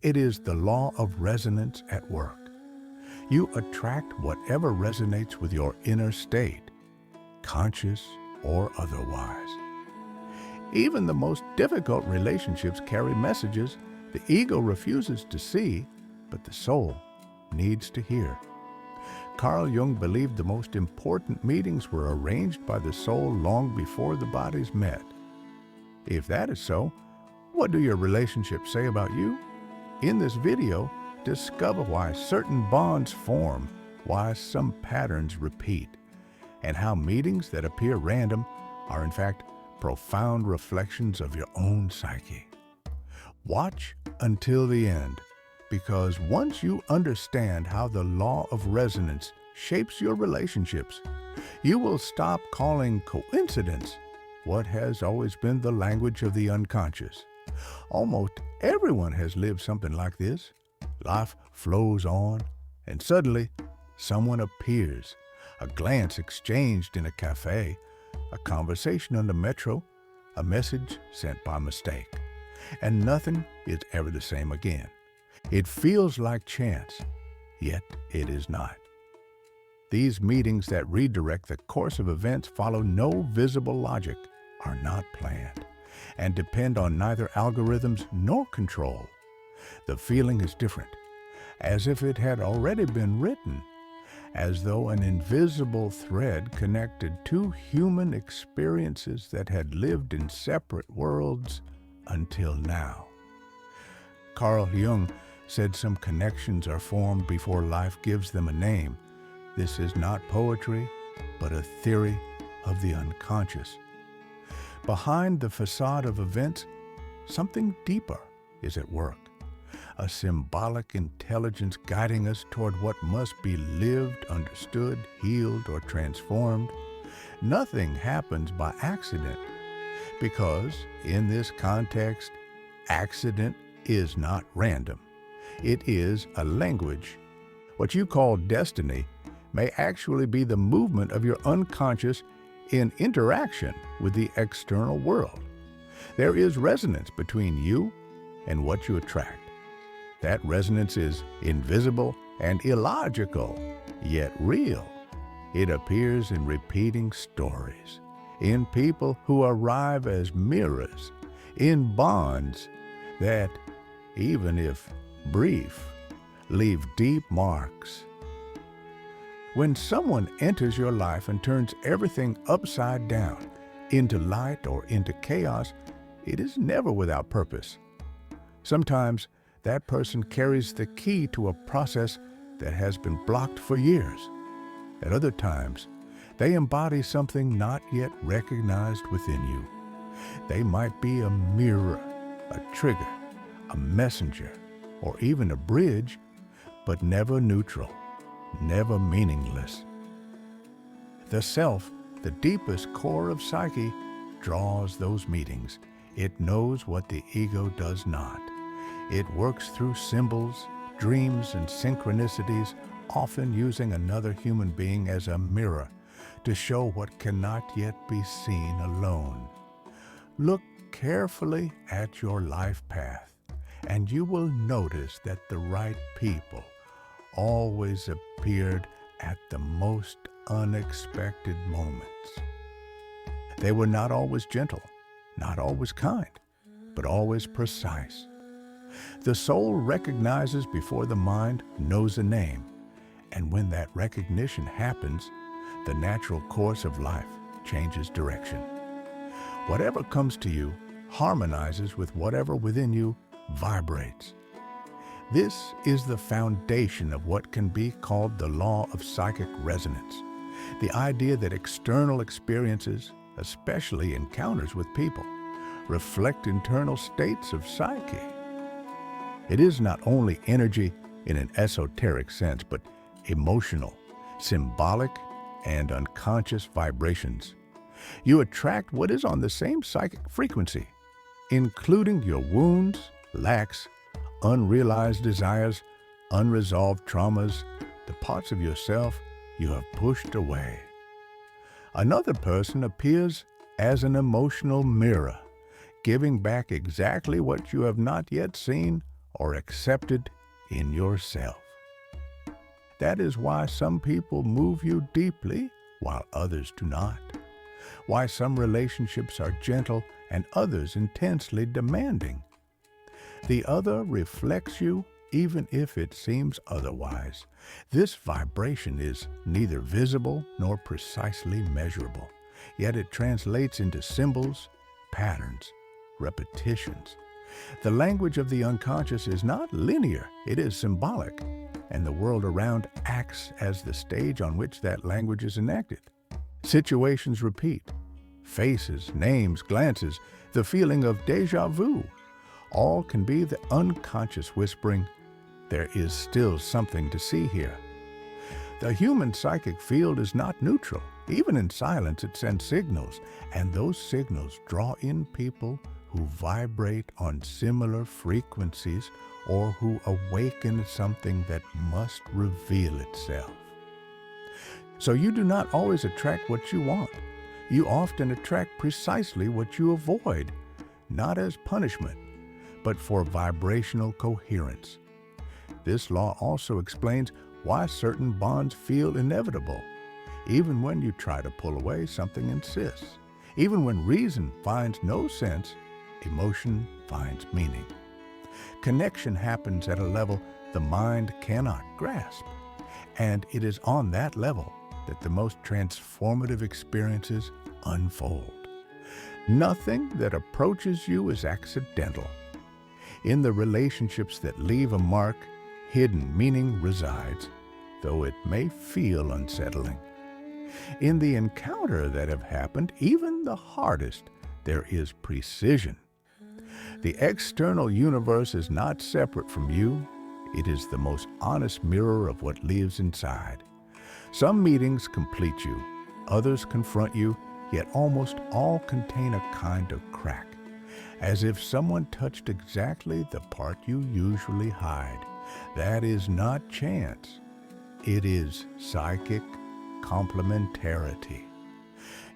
It is the law of resonance at work. You attract whatever resonates with your inner state, conscious or otherwise. Even the most difficult relationships carry messages the ego refuses to see, but the soul needs to hear. Carl Jung believed the most important meetings were arranged by the soul long before the bodies met. If that is so, what do your relationships say about you? In this video, discover why certain bonds form, why some patterns repeat, and how meetings that appear random are in fact profound reflections of your own psyche. Watch until the end, because once you understand how the law of resonance shapes your relationships, you will stop calling coincidence what has always been the language of the unconscious. Almost everyone has lived something like this. Life flows on, and suddenly someone appears. A glance exchanged in a cafe, a conversation on the metro, a message sent by mistake. And nothing is ever the same again. It feels like chance, yet it is not. These meetings that redirect the course of events follow no visible logic, are not planned, and depend on neither algorithms nor control. The feeling is different, as if it had already been written, as though an invisible thread connected two human experiences that had lived in separate worlds until now. Carl Jung said some connections are formed before life gives them a name. This is not poetry, but a theory of the unconscious. Behind the facade of events, something deeper is at work. A symbolic intelligence guiding us toward what must be lived, understood, healed, or transformed. Nothing happens by accident, because in this context, accident is not random. It is a language. What you call destiny may actually be the movement of your unconscious in interaction with the external world. There is resonance between you and what you attract. That resonance is invisible and illogical, yet real. It appears in repeating stories, in people who arrive as mirrors, in bonds that, even if brief, leave deep marks. When someone enters your life and turns everything upside down, into light or into chaos, it is never without purpose. Sometimes that person carries the key to a process that has been blocked for years. At other times, they embody something not yet recognized within you. They might be a mirror, a trigger, a messenger, or even a bridge, but never neutral, never meaningless. The self, the deepest core of psyche, draws those meetings. It knows what the ego does not. It works through symbols, dreams, and synchronicities, often using another human being as a mirror to show what cannot yet be seen alone. Look carefully at your life path, and you will notice that the right people always appeared at the most unexpected moments. They were not always gentle, not always kind, but always precise. The soul recognizes before the mind knows a name, and when that recognition happens, the natural course of life changes direction. Whatever comes to you harmonizes with whatever within you vibrates. This is the foundation of what can be called the law of psychic resonance, the idea that external experiences, especially encounters with people, reflect internal states of psyche. It is not only energy in an esoteric sense, but emotional, symbolic, and unconscious vibrations. You attract what is on the same psychic frequency, including your wounds, lacks, unrealized desires, unresolved traumas, the parts of yourself you have pushed away. Another person appears as an emotional mirror, giving back exactly what you have not yet seen or accepted in yourself. That is why some people move you deeply while others do not. Why some relationships are gentle and others intensely demanding. The other reflects you even if it seems otherwise. This vibration is neither visible nor precisely measurable, yet it translates into symbols, patterns, repetitions. The language of the unconscious is not linear, it is symbolic, and the world around acts as the stage on which that language is enacted. Situations repeat. Faces, names, glances, the feeling of déjà vu. All can be the unconscious whispering, "There is still something to see here." The human psychic field is not neutral. Even in silence, it sends signals, and those signals draw in people who vibrate on similar frequencies or who awaken something that must reveal itself. So you do not always attract what you want. You often attract precisely what you avoid, not as punishment, but for vibrational coherence. This law also explains why certain bonds feel inevitable. Even when you try to pull away, something insists. Even when reason finds no sense, emotion finds meaning. Connection happens at a level the mind cannot grasp, and it is on that level that the most transformative experiences unfold. Nothing that approaches you is accidental. In the relationships that leave a mark, hidden meaning resides, though it may feel unsettling. In the encounter that have happened, even the hardest, there is precision. The external universe is not separate from you. It is the most honest mirror of what lives inside. Some meetings complete you, others confront you, yet almost all contain a kind of crack, as if someone touched exactly the part you usually hide. That is not chance. It is psychic complementarity.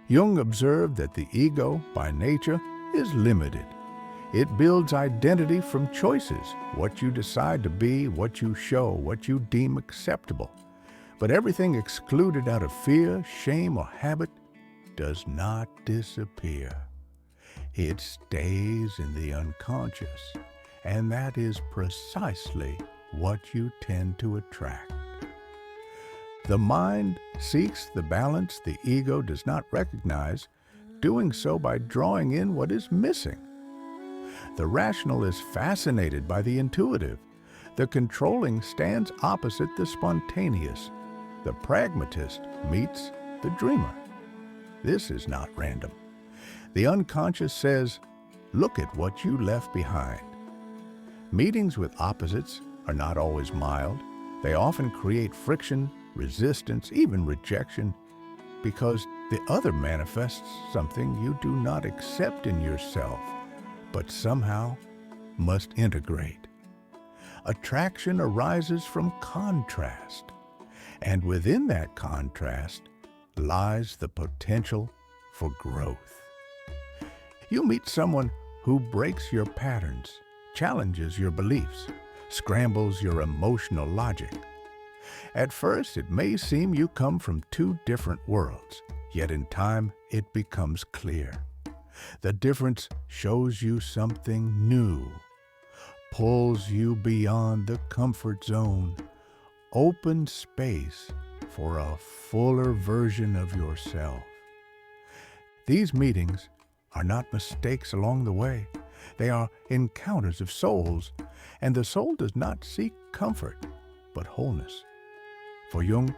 Jung observed that the ego, by nature, is limited. It builds identity from choices, what you decide to be, what you show, what you deem acceptable. But everything excluded out of fear, shame, or habit does not disappear. It stays in the unconscious, and that is precisely what you tend to attract. The mind seeks the balance the ego does not recognize, doing so by drawing in what is missing. The rational is fascinated by the intuitive. The controlling stands opposite the spontaneous. The pragmatist meets the dreamer. This is not random. The unconscious says, "Look at what you left behind." Meetings with opposites are not always mild. They often create friction, resistance, even rejection, because the other manifests something you do not accept in yourself, but somehow must integrate. Attraction arises from contrast, and within that contrast lies the potential for growth. You meet someone who breaks your patterns, challenges your beliefs, scrambles your emotional logic. At first, it may seem you come from two different worlds, yet in time it becomes clear. The difference shows you something new, pulls you beyond the comfort zone, opens space for a fuller version of yourself. These meetings are not mistakes along the way. They are encounters of souls, and the soul does not seek comfort, but wholeness. For Jung,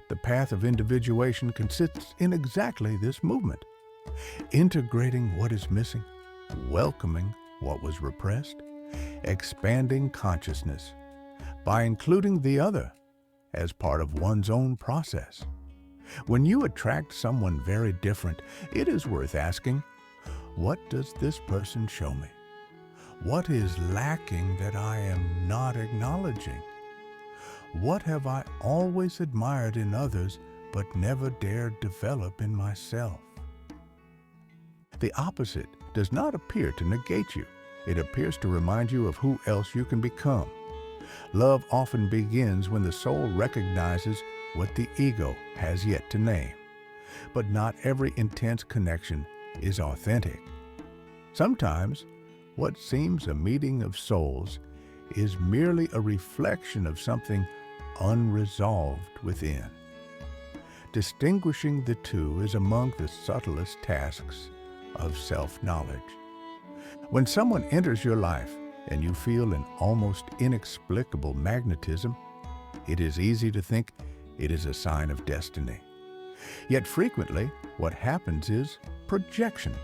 the path of individuation consists in exactly this movement, integrating what is missing, welcoming what was repressed, expanding consciousness by including the other as part of one's own process. When you attract someone very different, it is worth asking, what does this person show me? What is lacking that I am not acknowledging? What have I always admired in others but never dared develop in myself? The opposite does not appear to negate you. it appears to remind you of who else you can become. Love often begins when the soul recognizes what the ego has yet to name. But not every intense connection is authentic. Sometimes, what seems a meeting of souls is merely a reflection of something unresolved within. Distinguishing the two is among the subtlest tasks of self-knowledge. When someone enters your life and you feel an almost inexplicable magnetism, it is easy to think it is a sign of destiny. Yet frequently, what happens is projection.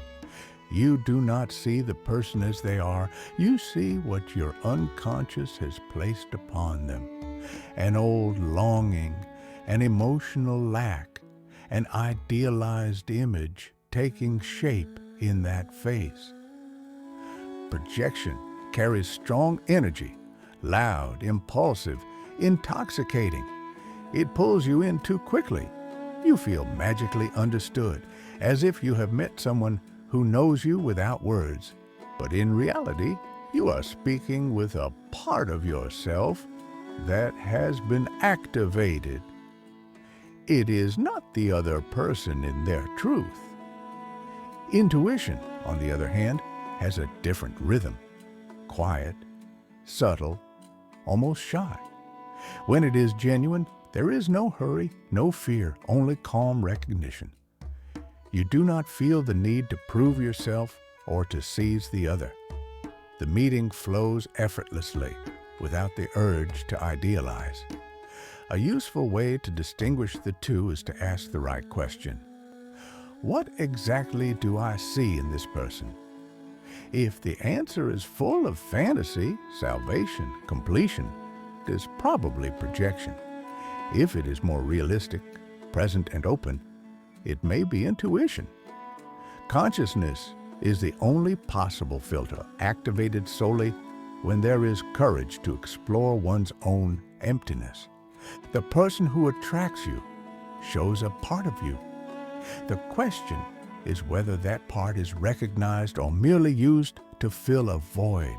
You do not see the person as they are. You see what your unconscious has placed upon them. An old longing, an emotional lack, an idealized image taking shape in that face. Projection carries strong energy, loud, impulsive, intoxicating. It pulls you in too quickly. You feel magically understood, as if you have met someone who knows you without words. But in reality, you are speaking with a part of yourself that has been activated. It is not the other person in their truth. Intuition, on the other hand, has a different rhythm. Quiet, subtle, almost shy. When it is genuine, there is no hurry, no fear, only calm recognition. You do not feel the need to prove yourself or to seize the other. The meeting flows effortlessly, without the urge to idealize. A useful way to distinguish the two is to ask the right question. What exactly do I see in this person? If the answer is full of fantasy, salvation, completion, it is probably projection. If it is more realistic, present, and open, it may be intuition. Consciousness is the only possible filter, activated solely when there is courage to explore one's own emptiness. The person who attracts you shows a part of you. The question is whether that part is recognized or merely used to fill a void.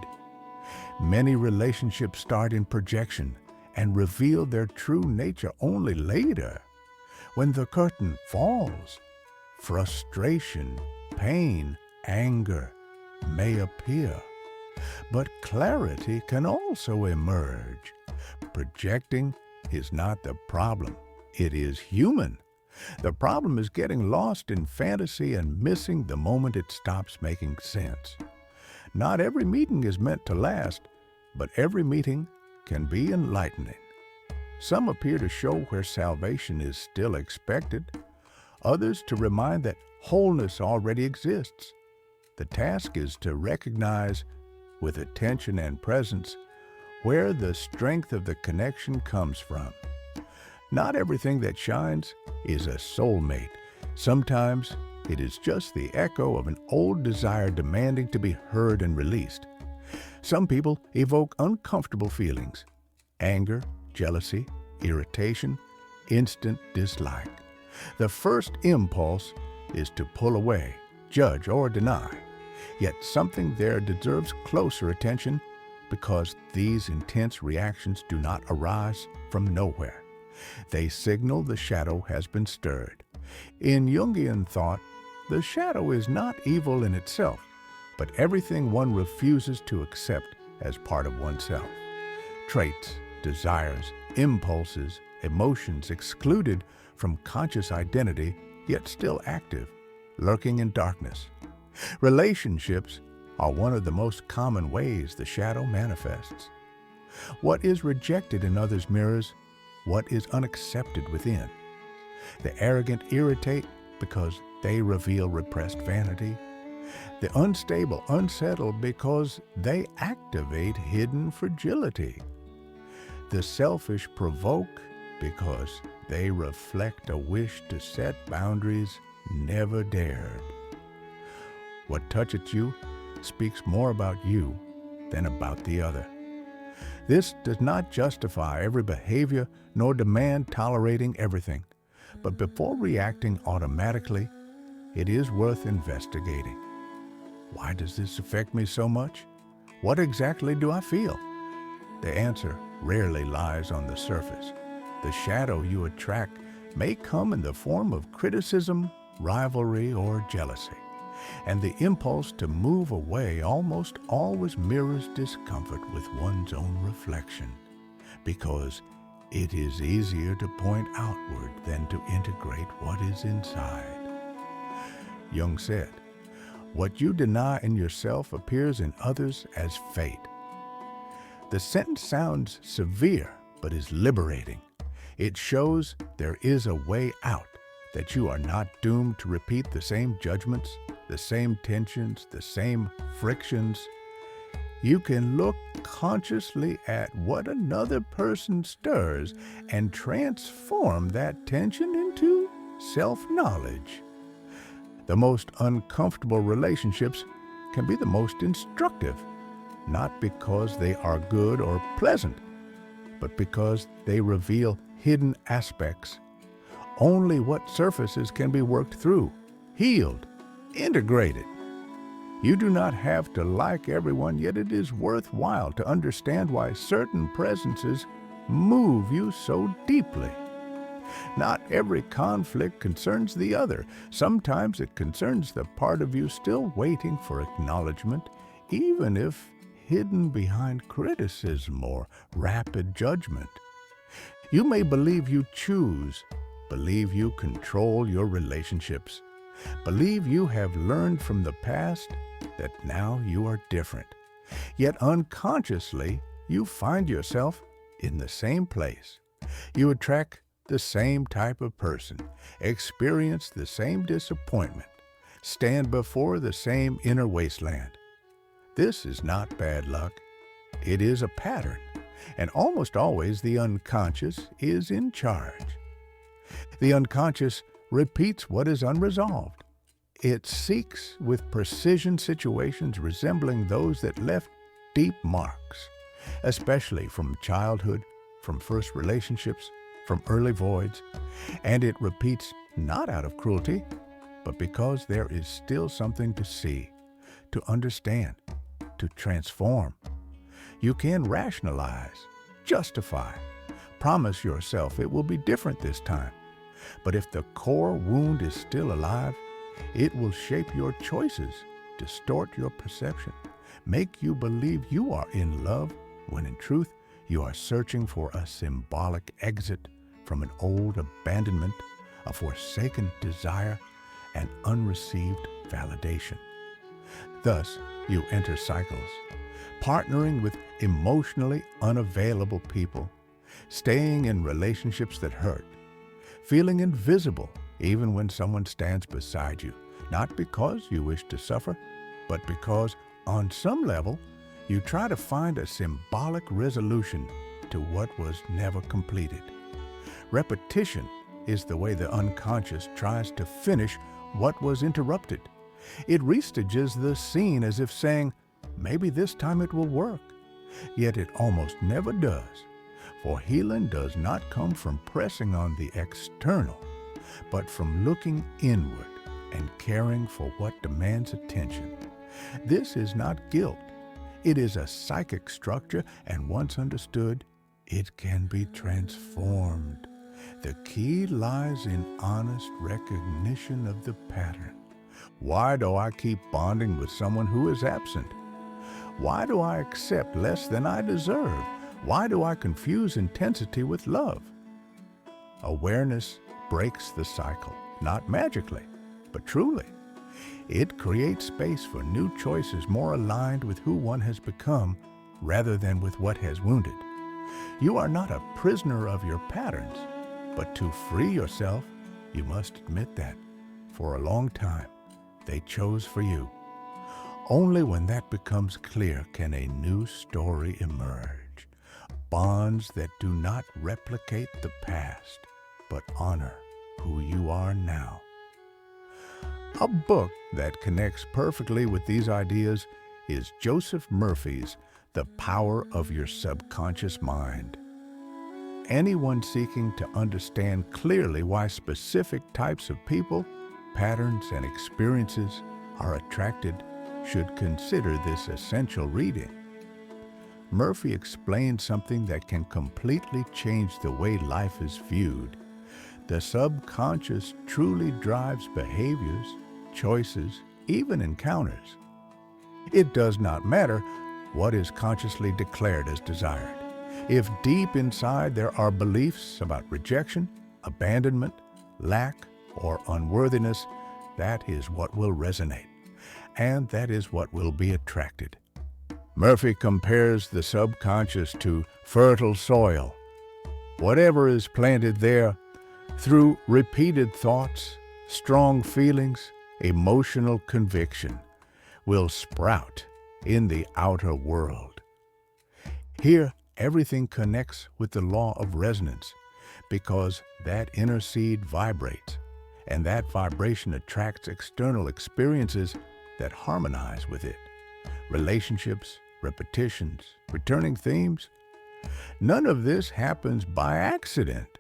Many relationships start in projection and reveal their true nature only later. When the curtain falls, frustration, pain, anger may appear, but clarity can also emerge. Projecting is not the problem. It is human. The problem is getting lost in fantasy and missing the moment it stops making sense. Not every meeting is meant to last, but every meeting can be enlightening. Some appear to show where salvation is still expected, others to remind that wholeness already exists. The task is to recognize, with attention and presence, where the strength of the connection comes from. Not everything that shines is a soulmate. Sometimes it is just the echo of an old desire demanding to be heard and released. Some people evoke uncomfortable feelings: anger, jealousy, irritation, instant dislike. The first impulse is to pull away, judge, or deny. Yet something there deserves closer attention because these intense reactions do not arise from nowhere. They signal the shadow has been stirred. In Jungian thought, the shadow is not evil in itself, but everything one refuses to accept as part of oneself. Traits, desires, impulses, emotions excluded from conscious identity, yet still active, lurking in darkness. Relationships are one of the most common ways the shadow manifests. What is rejected in others mirrors what is unaccepted within. The arrogant irritate because they reveal repressed vanity. The unstable unsettle because they activate hidden fragility. The selfish provoke because they reflect a wish to set boundaries never dared. What touches you speaks more about you than about the other. This does not justify every behavior nor demand tolerating everything, but before reacting automatically, it is worth investigating. Why does this affect me so much? What exactly do I feel? The answer rarely lies on the surface. The shadow you attract may come in the form of criticism, rivalry, or jealousy. And the impulse to move away almost always mirrors discomfort with one's own reflection, because it is easier to point outward than to integrate what is inside. Jung said, "What you deny in yourself appears in others as fate." The sentence sounds severe, but is liberating. It shows there is a way out, that you are not doomed to repeat the same judgments, the same tensions, the same frictions. You can look consciously at what another person stirs and transform that tension into self-knowledge. The most uncomfortable relationships can be the most instructive, not because they are good or pleasant, but because they reveal hidden aspects. Only what surfaces can be worked through, healed, integrated. You do not have to like everyone, yet it is worthwhile to understand why certain presences move you so deeply. Not every conflict concerns the other. Sometimes it concerns the part of you still waiting for acknowledgement, even if hidden behind criticism or rapid judgment. You may believe you choose, believe you control your relationships, believe you have learned from the past that now you are different. Yet unconsciously, you find yourself in the same place. You attract the same type of person, experience the same disappointment, stand before the same inner wasteland. This is not bad luck. It is a pattern, and almost always the unconscious is in charge. The unconscious repeats what is unresolved. It seeks with precision situations resembling those that left deep marks, especially from childhood, from first relationships, from early voids, and it repeats not out of cruelty, but because there is still something to see, to understand, to transform. You can rationalize, justify, promise yourself it will be different this time. But if the core wound is still alive, it will shape your choices, distort your perception, make you believe you are in love when in truth you are searching for a symbolic exit from an old abandonment, a forsaken desire, and unreceived validation. Thus, you enter cycles, partnering with emotionally unavailable people, staying in relationships that hurt, feeling invisible even when someone stands beside you, not because you wish to suffer, but because, on some level, you try to find a symbolic resolution to what was never completed. Repetition is the way the unconscious tries to finish what was interrupted. It restages the scene as if saying, maybe this time it will work. Yet it almost never does, for healing does not come from pressing on the external, but from looking inward and caring for what demands attention. This is not guilt. It is a psychic structure, and once understood, it can be transformed. The key lies in honest recognition of the pattern. Why do I keep bonding with someone who is absent? Why do I accept less than I deserve? Why do I confuse intensity with love? Awareness breaks the cycle, not magically, but truly. It creates space for new choices more aligned with who one has become rather than with what has wounded. You are not a prisoner of your patterns, but to free yourself, you must admit that, for a long time, they chose for you. Only when that becomes clear can a new story emerge. Bonds that do not replicate the past, but honor who you are now. A book that connects perfectly with these ideas is Joseph Murphy's The Power of Your Subconscious Mind. Anyone seeking to understand clearly why specific types of people, patterns, and experiences are attracted should consider this essential reading. Murphy explains something that can completely change the way life is viewed. The subconscious truly drives behaviors, choices, even encounters. It does not matter what is consciously declared as desired. If deep inside there are beliefs about rejection, abandonment, lack, or unworthiness, that is what will resonate, and that is what will be attracted. Murphy compares the subconscious to fertile soil. Whatever is planted there, through repeated thoughts, strong feelings, emotional conviction, will sprout in the outer world. Here, everything connects with the law of resonance because that inner seed vibrates, and that vibration attracts external experiences that harmonize with it. Relationships, repetitions, returning themes. None of this happens by accident.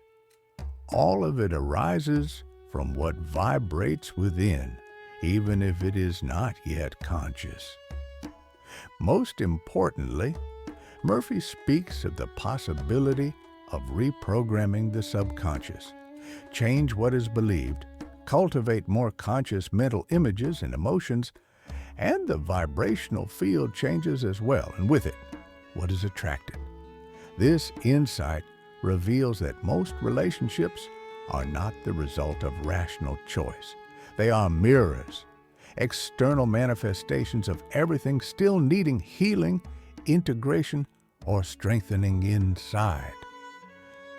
All of it arises from what vibrates within, even if it is not yet conscious. Most importantly, Murphy speaks of the possibility of reprogramming the subconscious, change what is believed, cultivate more conscious mental images and emotions, and the vibrational field changes as well, and with it, what is attracted. This insight reveals that most relationships are not the result of rational choice. They are mirrors, external manifestations of everything still needing healing, integration, or strengthening inside.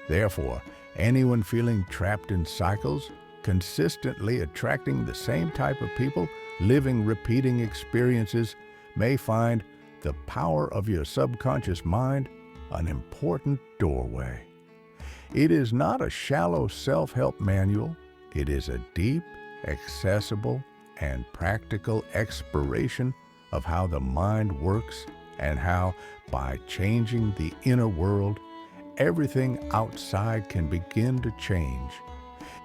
Therefore, anyone feeling trapped in cycles, consistently attracting the same type of people, living repeating experiences, may find the power of your subconscious mind an important doorway. It is not a shallow self-help manual. It is a deep, accessible, and practical exploration of how the mind works and how, by changing the inner world, everything outside can begin to change.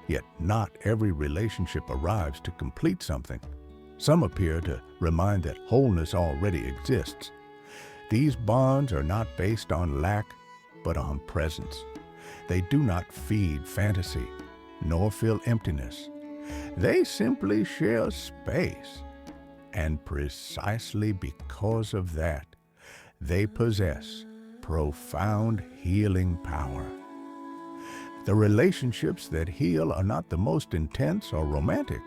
Yet not every relationship arrives to complete something. Some appear to remind that wholeness already exists. These bonds are not based on lack, but on presence. They do not feed fantasy, nor fill emptiness. They simply share space. And precisely because of that, they possess profound healing power. The relationships that heal are not the most intense or romantic.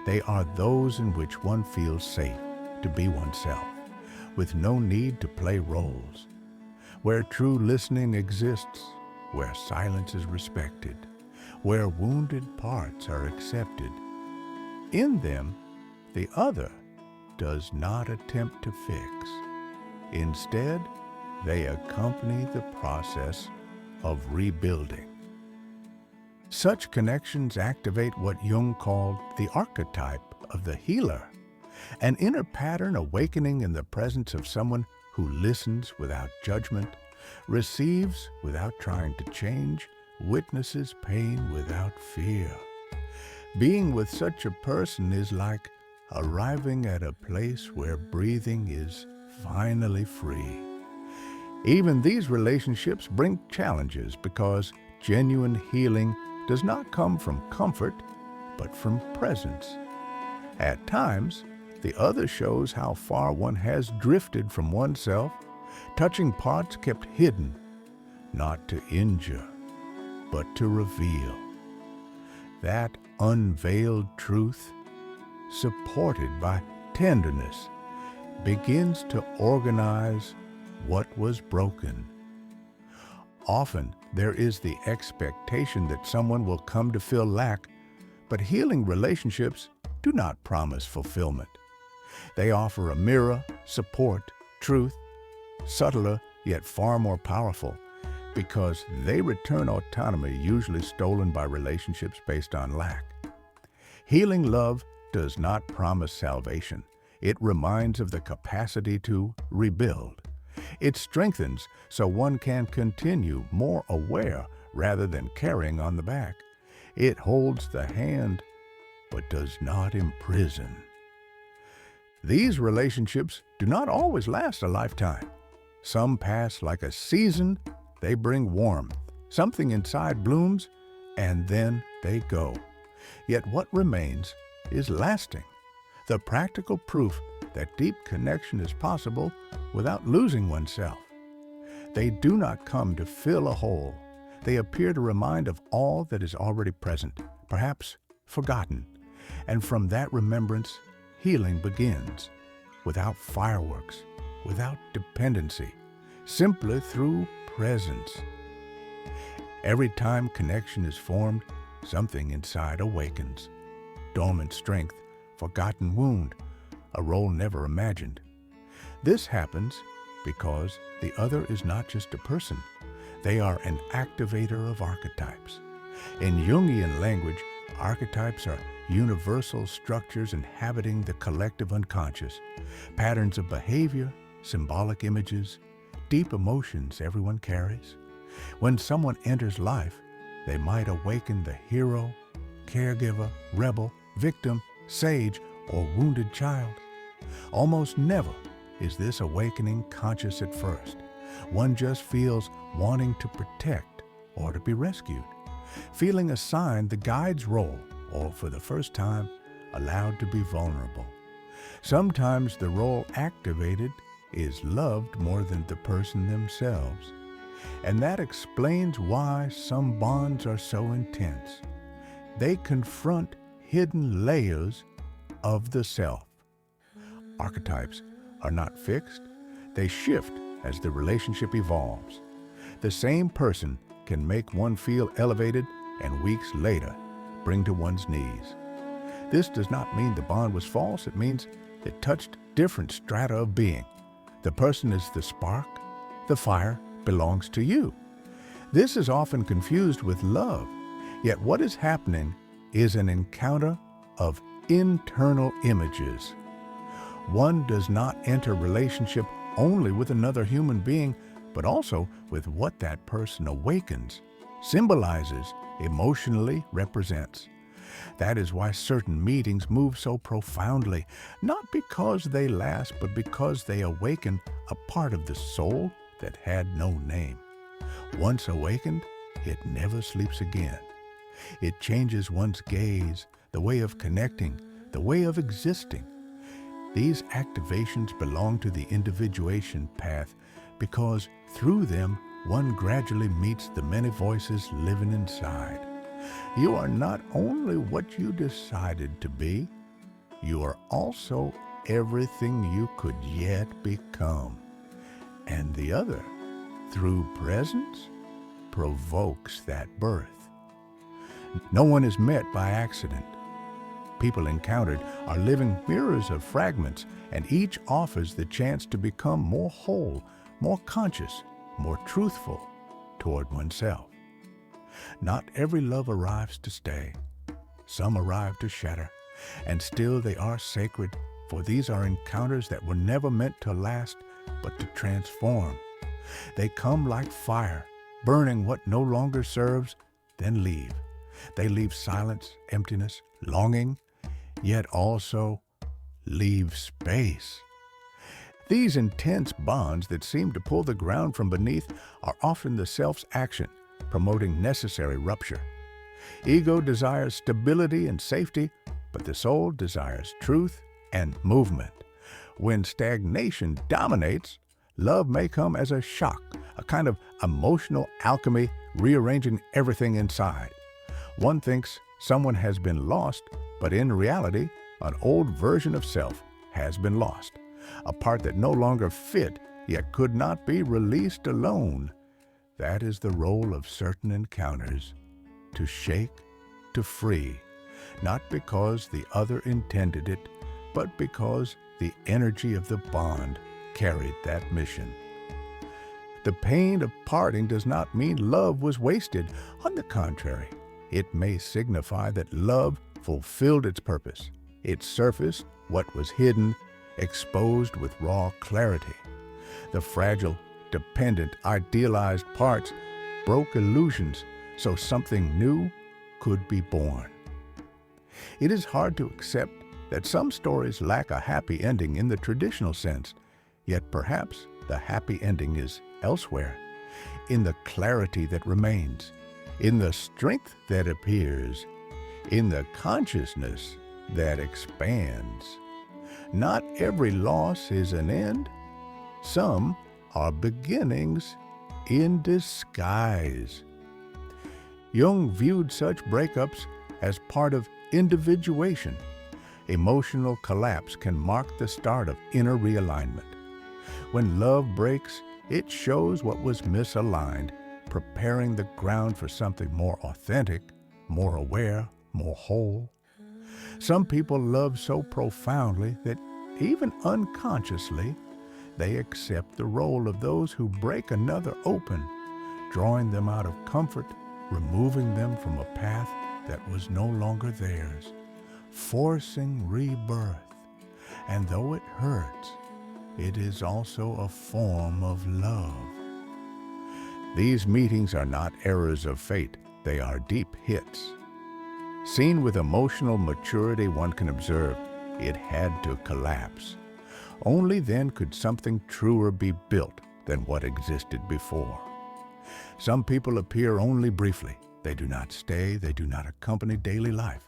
They are those in which one feels safe to be oneself, with no need to play roles, where true listening exists, where silence is respected, where wounded parts are accepted. In them, the other does not attempt to fix. Instead, they accompany the process of rebuilding. Such connections activate what Jung called the archetype of the healer, an inner pattern awakening in the presence of someone who listens without judgment, receives without trying to change, witnesses pain without fear. Being with such a person is like arriving at a place where breathing is finally free. Even these relationships bring challenges because genuine healing does not come from comfort, but from presence. At times, the other shows how far one has drifted from oneself, touching parts kept hidden, not to injure, but to reveal. That unveiled truth, supported by tenderness, begins to organize what was broken. Often, there is the expectation that someone will come to fill lack, but healing relationships do not promise fulfillment. They offer a mirror, support, truth, subtler yet far more powerful, because they return autonomy usually stolen by relationships based on lack. Healing love does not promise salvation. It reminds of the capacity to rebuild. It strengthens so one can continue more aware rather than carrying on the back. It holds the hand, but does not imprison. These relationships do not always last a lifetime. Some pass like a season, they bring warmth. Something inside blooms, and then they go. Yet what remains is lasting. The practical proof that deep connection is possible without losing oneself. They do not come to fill a hole. They appear to remind of all that is already present, perhaps forgotten. And from that remembrance, healing begins, without fireworks, without dependency, simply through presence. Every time connection is formed, something inside awakens. Dormant strength, forgotten wound, a role never imagined. This happens because the other is not just a person. They are an activator of archetypes. In Jungian language, archetypes are universal structures inhabiting the collective unconscious, patterns of behavior, symbolic images, deep emotions everyone carries. When someone enters life, they might awaken the hero, caregiver, rebel, victim, sage, or wounded child. Almost never is this awakening conscious at first. One just feels wanting to protect or to be rescued, feeling assigned the guide's role, or for the first time, allowed to be vulnerable. Sometimes the role activated is loved more than the person themselves. And that explains why some bonds are so intense. They confront hidden layers of the self. Archetypes are not fixed. They shift as the relationship evolves. The same person can make one feel elevated and weeks later bring to one's knees. This does not mean the bond was false. It means it touched different strata of being. The person is the spark. The fire belongs to you. This is often confused with love. Yet what is happening is an encounter of internal images. One does not enter relationship only with another human being, but also with what that person awakens, symbolizes, emotionally represents. That is why certain meetings move so profoundly, not because they last, but because they awaken a part of the soul that had no name. Once awakened, it never sleeps again. It changes one's gaze, the way of connecting, the way of existing. These activations belong to the individuation path because through them, one gradually meets the many voices living inside. You are not only what you decided to be, you are also everything you could yet become. And the other, through presence, provokes that birth. No one is met by accident. People encountered are living mirrors of fragments, and each offers the chance to become more whole, more conscious, more truthful toward oneself. Not every love arrives to stay. Some arrive to shatter, and still they are sacred, for these are encounters that were never meant to last, but to transform. They come like fire, burning what no longer serves, then leave. They leave silence, emptiness, longing, yet also leave space. These intense bonds that seem to pull the ground from beneath are often the self's action, promoting necessary rupture. Ego desires stability and safety, but the soul desires truth and movement. When stagnation dominates, love may come as a shock, a kind of emotional alchemy rearranging everything inside. One thinks someone has been lost, but in reality, an old version of self has been lost, a part that no longer fit, yet could not be released alone. That is the role of certain encounters, to shake, to free, not because the other intended it, but because the energy of the bond carried that mission. The pain of parting does not mean love was wasted. On the contrary, it may signify that love fulfilled its purpose. It surfaced what was hidden, exposed with raw clarity. The fragile, dependent, idealized parts broke illusions so something new could be born. It is hard to accept that some stories lack a happy ending in the traditional sense, yet perhaps the happy ending is elsewhere, in the clarity that remains, in the strength that appears, in the consciousness that expands. Not every loss is an end. Some are beginnings in disguise. Jung viewed such breakups as part of individuation. Emotional collapse can mark the start of inner realignment. When love breaks, it shows what was misaligned, preparing the ground for something more authentic, more aware, more whole. Some people love so profoundly that even unconsciously, they accept the role of those who break another open, drawing them out of comfort, removing them from a path that was no longer theirs, forcing rebirth. And though it hurts, it is also a form of love. These meetings are not errors of fate, they are deep hits. Seen with emotional maturity, one can observe it had to collapse. Only then could something truer be built than what existed before. Some people appear only briefly. They do not stay, they do not accompany daily life.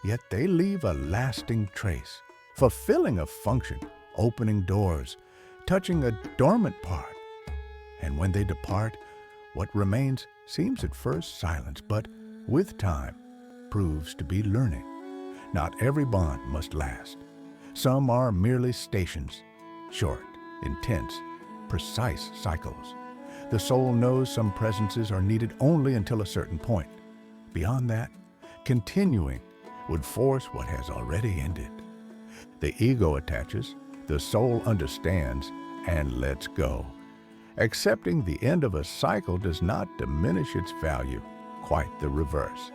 Yet they leave a lasting trace, fulfilling a function, opening doors, touching a dormant part. And when they depart, what remains seems at first silence, but with time proves to be learning. Not every bond must last. Some are merely stations, short, intense, precise cycles. The soul knows some presences are needed only until a certain point. Beyond that, continuing would force what has already ended. The ego attaches, the soul understands, and lets go. Accepting the end of a cycle does not diminish its value, quite the reverse.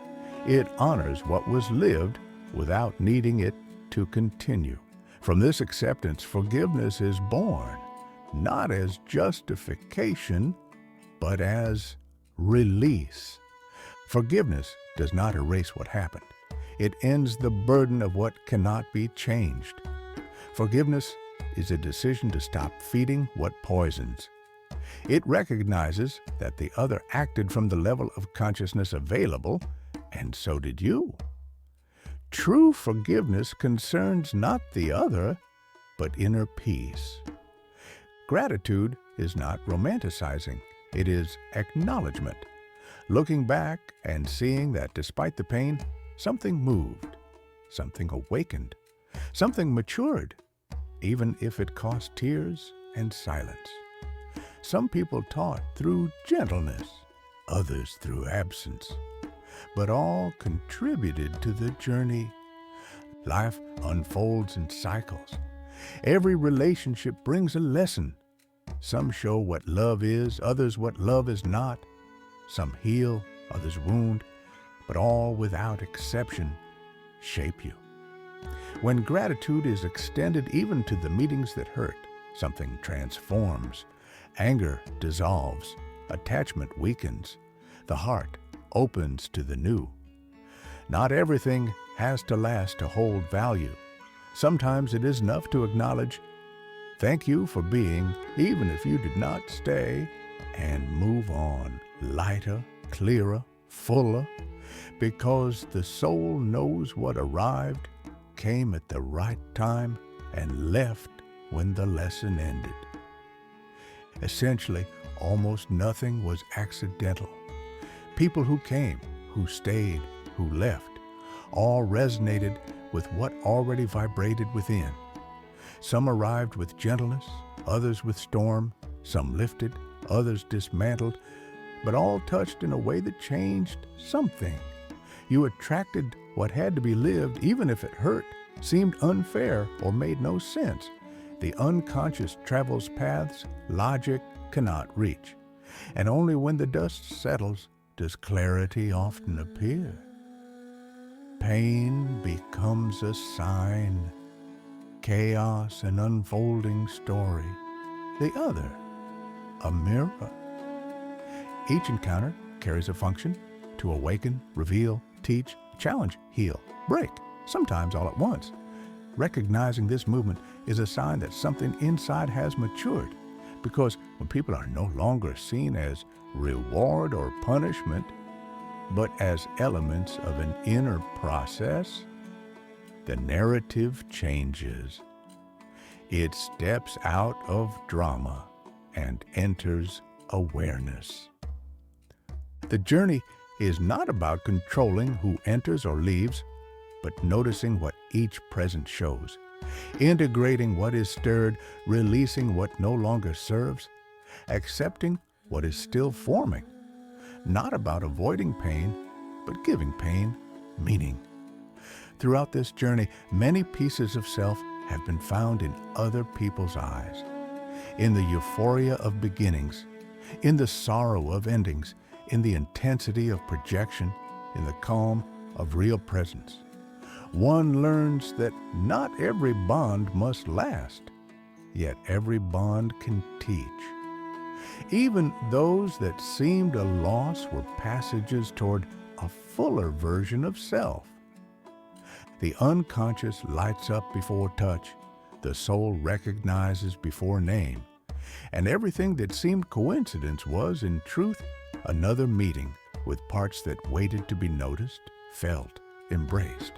It honors what was lived without needing it to continue. From this acceptance, forgiveness is born, not as justification, but as release. Forgiveness does not erase what happened. It ends the burden of what cannot be changed. Forgiveness is a decision to stop feeding what poisons. It recognizes that the other acted from the level of consciousness available, and so did you. True forgiveness concerns not the other, but inner peace. Gratitude is not romanticizing. It is acknowledgement, looking back and seeing that despite the pain, something moved, something awakened, something matured, even if it cost tears and silence. Some people taught through gentleness, others through absence, but all contributed to the journey. Life unfolds in cycles. Every relationship brings a lesson. Some show what love is, others what love is not. Some heal, others wound, but all without exception shape you. When gratitude is extended even to the meetings that hurt, something transforms. Anger dissolves, attachment weakens, the heart opens to the new. Not everything has to last to hold value. Sometimes it is enough to acknowledge, thank you for being, even if you did not stay, and move on, lighter, clearer, fuller, because the soul knows what arrived, came at the right time, and left when the lesson ended. Essentially, almost nothing was accidental. People who came, who stayed, who left, all resonated with what already vibrated within. Some arrived with gentleness, others with storm, some lifted, others dismantled, but all touched in a way that changed something. You attracted what had to be lived, even if it hurt, seemed unfair, or made no sense. The unconscious travels paths logic cannot reach, and only when the dust settles does clarity often appear. Pain becomes a sign, chaos an unfolding story, the other a mirror. Each encounter carries a function to awaken, reveal, teach, challenge, heal, break, sometimes all at once. Recognizing this movement is a sign that something inside has matured, Because when people are no longer seen as reward or punishment, but as elements of an inner process, the narrative changes. It steps out of drama and enters awareness. The journey is not about controlling who enters or leaves, but noticing what each present shows, integrating what is stirred, releasing what no longer serves, accepting what is still forming. Not about avoiding pain, but giving pain meaning. Throughout this journey, many pieces of self have been found in other people's eyes, in the euphoria of beginnings, in the sorrow of endings, in the intensity of projection, in the calm of real presence. One learns that not every bond must last, yet every bond can teach. Even those that seemed a loss were passages toward a fuller version of self. The unconscious lights up before touch, the soul recognizes before name, and everything that seemed coincidence was, in truth, another meeting with parts that waited to be noticed, felt, embraced.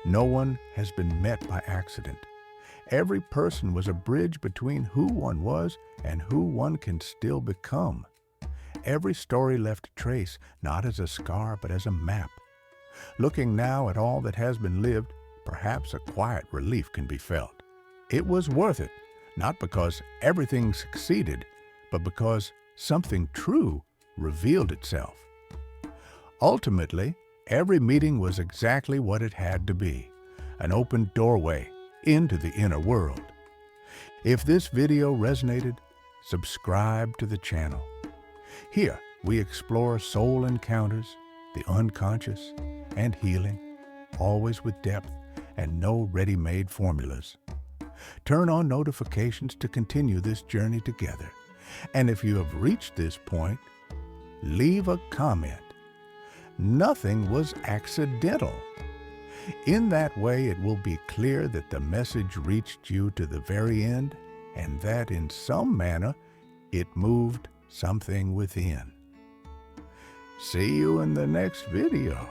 No one has been met by accident. Every person was a bridge between who one was and who one can still become. Every story left a trace, not as a scar, but as a map. Looking now at all that has been lived, perhaps a quiet relief can be felt. It was worth it, not because everything succeeded, but because something true revealed itself. Ultimately, every meeting was exactly what it had to be, an open doorway into the inner world. If this video resonated, subscribe to the channel. Here, we explore soul encounters, the unconscious, and healing, always with depth and no ready-made formulas. Turn on notifications to continue this journey together. And if you have reached this point, leave a comment. Nothing was accidental. In that way, it will be clear that the message reached you to the very end, and that in some manner, it moved something within. See you in the next video.